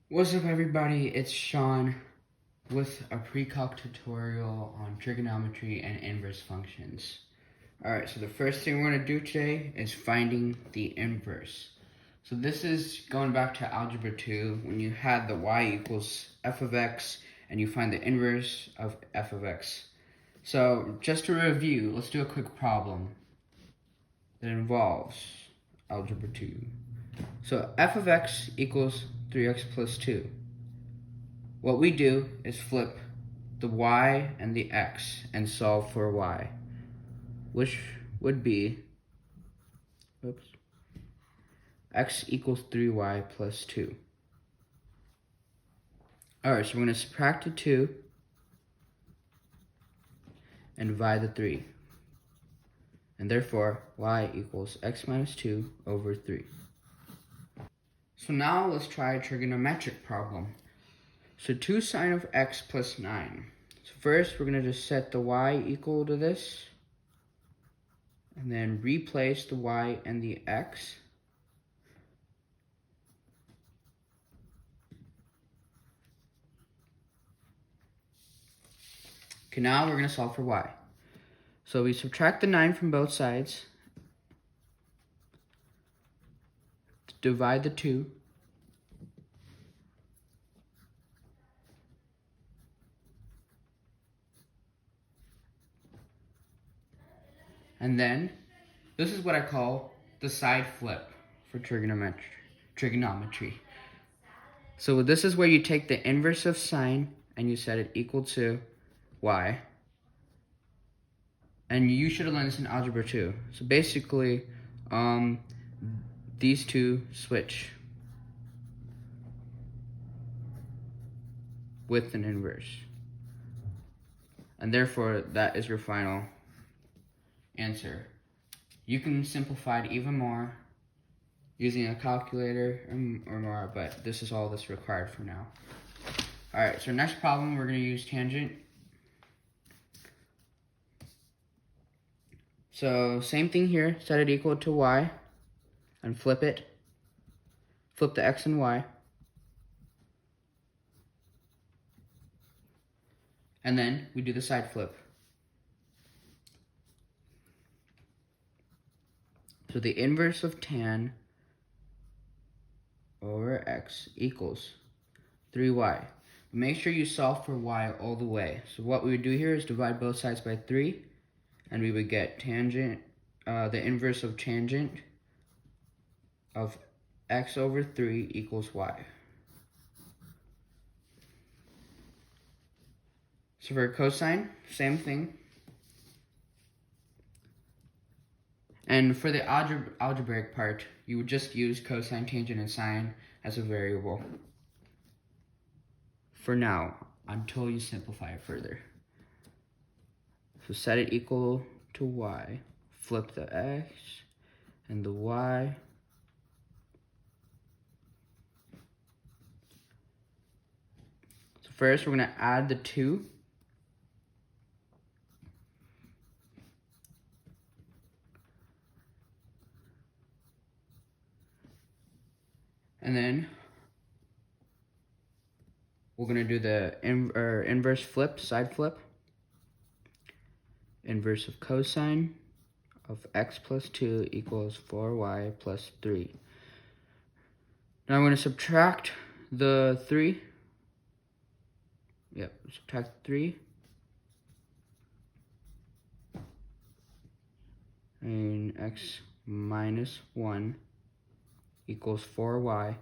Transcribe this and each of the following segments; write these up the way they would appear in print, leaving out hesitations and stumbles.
What's up everybody, it's Sean with a pre-calc tutorial on trigonometry and inverse functions. Alright, so the first thing we're going to do today is finding the inverse. So this is going back to algebra 2 when you had the y equals f of x and you find the inverse of f of x. So just to review, let's do a quick problem that involves algebra 2. So f of x equals 3x plus 2. What we do is flip the y and the x and solve for y, which would be x equals 3y plus 2. Alright, so we're going to subtract the 2 and divide the 3. And therefore, y equals x minus 2 over 3. So now let's try a trigonometric problem. So 2 sine of x plus 9. So first, we're going to just set the y equal to this. And then replace the y and the x. Okay, now we're going to solve for y. So we subtract the 9 from both sides. Divide the 2. And then, this is what I call the side flip for trigonometry. So this is where you take the inverse of sine and you set it equal to y. And you should have learned this in algebra 2. So basically, these two switch with an inverse. And therefore, that is your final answer. You can simplify it even more using a calculator or more, but this is all that's required for now. Alright, so next problem, we're going to use tangent. So same thing here, set it equal to y and flip it. Flip the x and y. And then we do the side flip. So the inverse of tan over x equals 3y. Make sure you solve for y all the way. So what we would do here is divide both sides by 3, and we would get tangent, the inverse of tangent of x over 3 equals y. So for cosine, same thing. And for the algebraic part, you would just use cosine, tangent, and sine as a variable. For now, until you simplify it further. So set it equal to y. Flip the x and the y. So first, we're going to add the 2. And then we're going to do the inverse flip, side flip. Inverse of cosine of x plus 2 equals 4y plus 3. Now I'm going to subtract the 3. Yep, subtract 3. And x minus 1 equals 4y.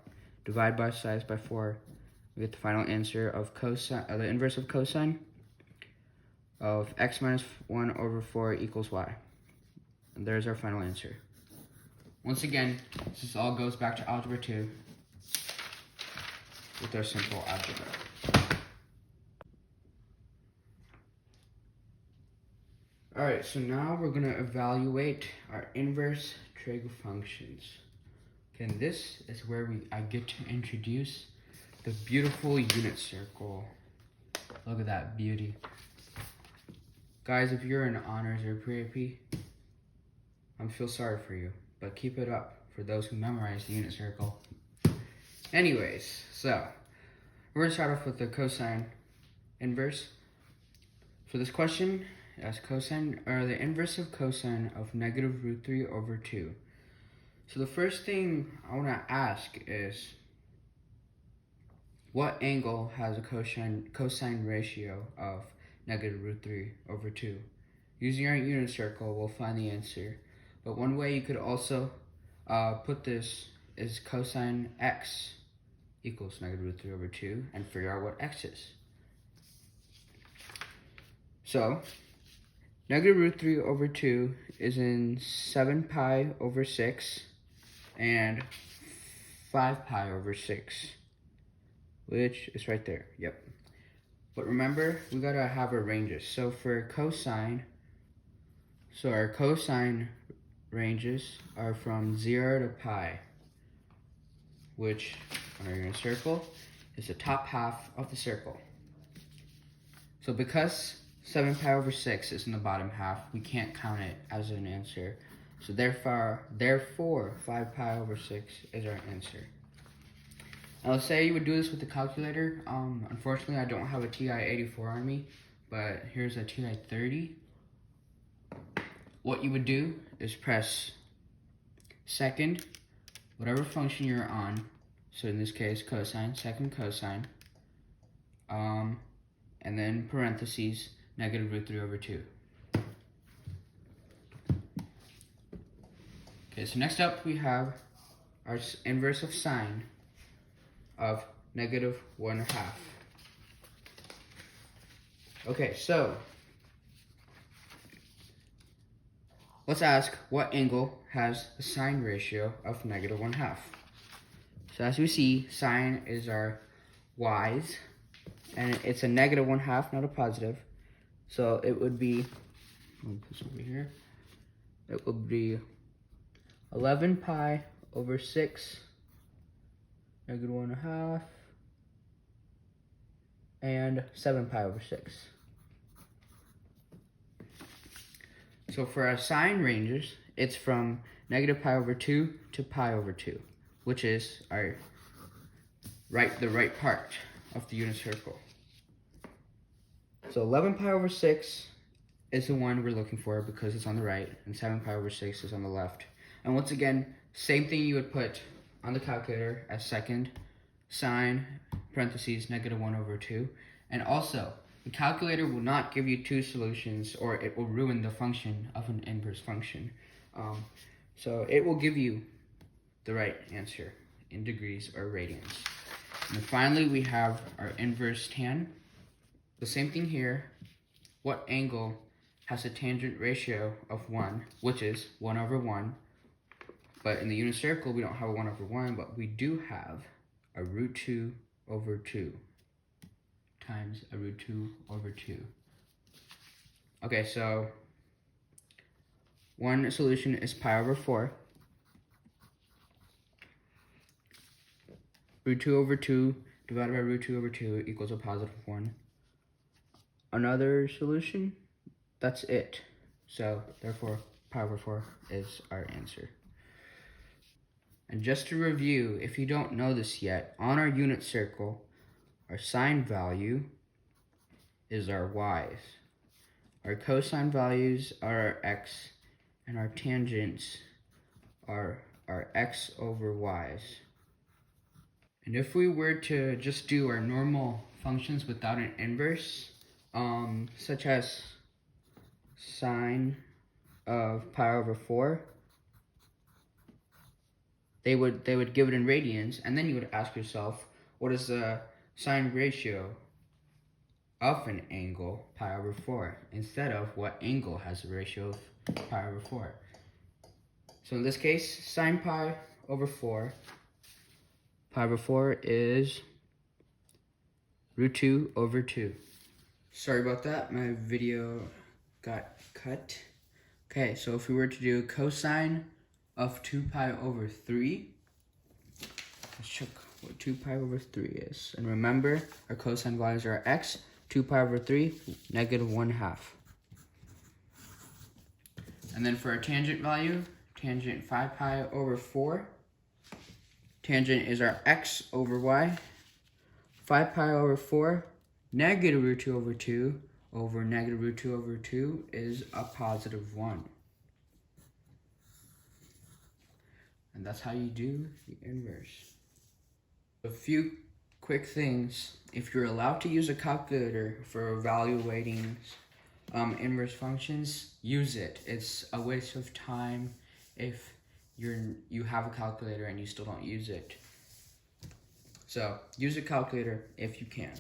Divide both sides by 4. We get the final answer of cosine, the inverse of cosine of x minus 1 over 4 equals y. And there's our final answer. Once again, this all goes back to algebra 2 with our simple algebra. Alright, so now we're going to evaluate our inverse trig functions. And this is where I get to introduce the beautiful unit circle. Look at that beauty. Guys, if you're in honors or pre-AP, I feel sorry for you, but keep it up for those who memorize the unit circle. Anyways, so We're going to start off with the cosine inverse. For this question, as cosine, or the inverse of cosine of negative root 3 over 2. So the first thing I want to ask is, what angle has a cosine ratio of negative root 3 over 2? Using our unit circle, we'll find the answer. But one way you could also put this is cosine x equals negative root 3 over 2 and figure out what x is. So, negative root 3 over 2 is in 7 pi over 6 and 5 pi over 6, which is right there, yep. But remember, we gotta have our ranges. So for cosine, our cosine ranges are from 0 to pi, which, on our unit circle, is the top half of the circle. So because 7 pi over 6 is in the bottom half, we can't count it as an answer. So therefore 5 pi over 6 is our answer. Now let's say you would do this with the calculator. Unfortunately, I don't have a TI-84 on me, but here's a TI-30. What you would do is press second, whatever function you're on. So in this case, cosine, second cosine, and then parentheses, negative root 3 over 2. Okay, so next up we have our inverse of sine of negative 1/2. Okay, so let's ask what angle has a sine ratio of negative 1/2. So as we see, sine is our y's, and it's a negative 1/2, not a positive. So it would be, let me put this over here, it would be 11 pi over 6, negative 1/2, and 7 pi over 6. So for our sine ranges, it's from negative pi over 2 to pi over 2, which is our the right part of the unit circle. So 11 pi over 6 is the one we're looking for because it's on the right, and 7 pi over 6 is on the left. And once again, same thing you would put on the calculator as second, sine, parentheses, negative 1 over 2. And also, the calculator will not give you two solutions, or it will ruin the function of an inverse function. So it will give you the right answer in degrees or radians. And then finally, we have our inverse tan. The same thing here. What angle has a tangent ratio of 1, which is 1 over 1. But in the unit circle, we don't have a 1 over 1, but we do have a root 2 over 2 times a root 2 over 2. Okay, so one solution is pi over 4. Root 2 over 2 divided by root 2 over 2 equals a positive 1. Another solution, that's it. So therefore, pi over 4 is our answer. And just to review, if you don't know this yet, on our unit circle, our sine value is our y's. Our cosine values are our x, and our tangents are our x over y's. And if we were to just do our normal functions without an inverse, such as sine of pi over 4, they would give it in radians, and then you would ask yourself, what is the sine ratio of an angle pi over 4, instead of what angle has a ratio of pi over 4. So in this case, sine pi over 4, pi over 4 is root 2 over 2. Sorry about that, my video got cut. Okay, so if we were to do cosine of 2 pi over 3, let's check what 2 pi over 3 is. And remember, our cosine values are x, 2 pi over 3, negative 1/2. And then for our tangent value, tangent 5 pi over 4, tangent is our x over y. 5 pi over 4, negative root 2 over negative root 2 over 2 is a positive 1. And that's how you do the inverse. A few quick things. If you're allowed to use a calculator for evaluating inverse functions, use it. It's a waste of time if you have a calculator and you still don't use it. So use a calculator if you can.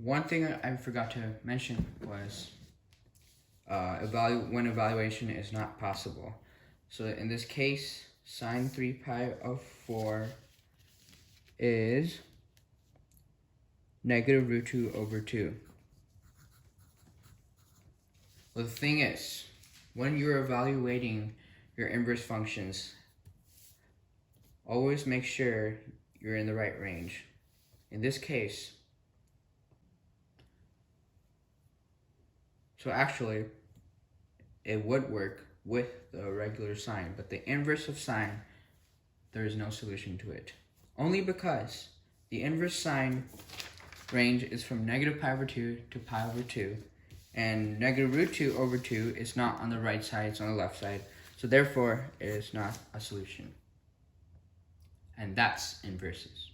One thing I forgot to mention was when evaluation is not possible. So in this case, sine 3 pi of 4 is negative root 2 over 2. Well, the thing is, when you're evaluating your inverse functions, always make sure you're in the right range. In this case, so actually, it would work with the regular sine, but the inverse of sine, there is no solution to it. Only because the inverse sine range is from negative pi over 2 to pi over 2, and negative root 2 over 2 is not on the right side, it's on the left side, so therefore it is not a solution. And that's inverses.